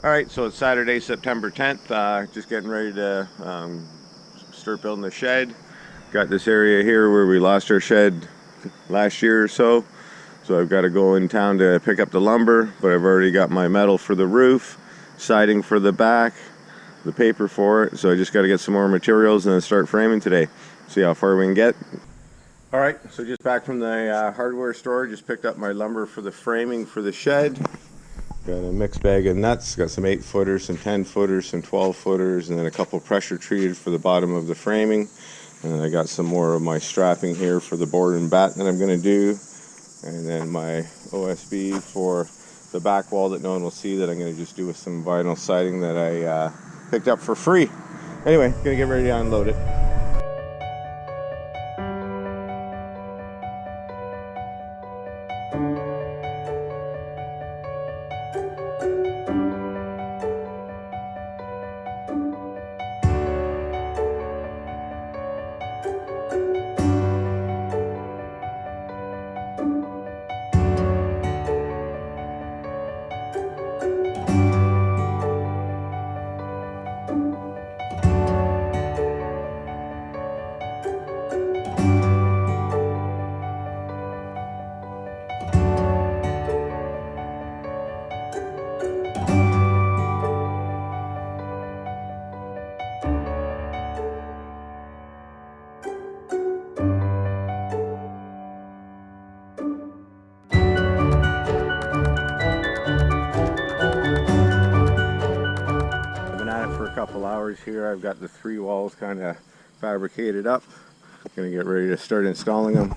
Alright, so it's Saturday, September 10th. Just getting ready to start building the shed. Got this area here where we lost our shed last year or so. So I've got to go in town to pick up the lumber, but I've already got my metal for the roof, siding for the back, the paper for it. So I just got to get some more materials and then start framing today. See how far we can get. Alright, so just back from the hardware store, just picked up my lumber for the framing for the shed. Got a mixed bag of nuts, got some 8-footers, some 10-footers, some 12-footers, and then a couple pressure treated for the bottom of the framing. And then I got some more of my strapping here for the board and bat that I'm going to do. And then my OSB for the back wall that no one will see, that I'm going to just do with some vinyl siding that I picked up for free. Anyway, going to get ready to unload it. For a couple hours here. I've got the 3 walls kind of fabricated up. Gonna get ready to start installing them.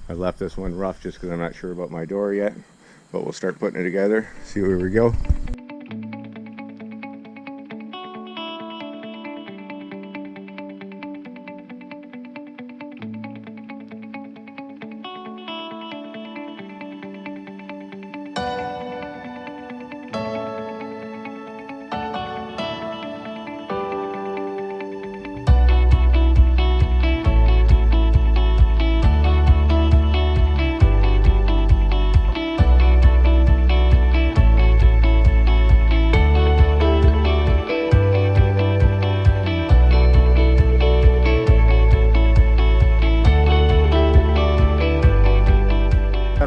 I left this one rough just because I'm not sure about my door yet, but we'll start putting it together, see where we go.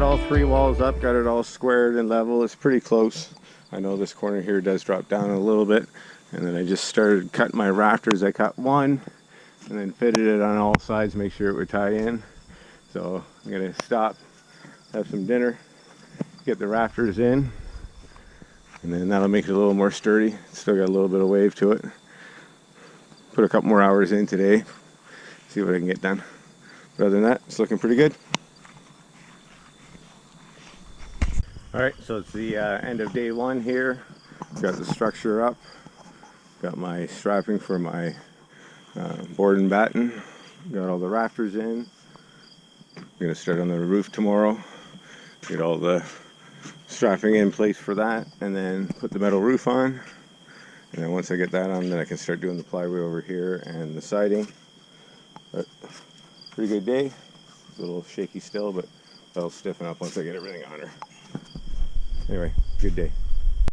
All 3 walls up, got it all squared and level. It's pretty close. I know this corner here does drop down a little bit, and then I just started cutting my rafters. I cut one and then fitted it on all sides, make sure it would tie in. So I'm gonna stop, have some dinner, get the rafters in, and then that'll make it a little more sturdy. It's still got a little bit of wave to it. Put a couple more hours in today, see what I can get done. But other than that, it's looking pretty good. Alright, so it's the end of day 1 here. Got the structure up. Got my strapping for my board and batten. Got all the rafters in. I'm going to start on the roof tomorrow. Get all the strapping in place for that, and then put the metal roof on. And then once I get that on, then I can start doing the plywood over here and the siding. But pretty good day. It's a little shaky still, but that'll stiffen up once I get everything on her. Anyway, good day.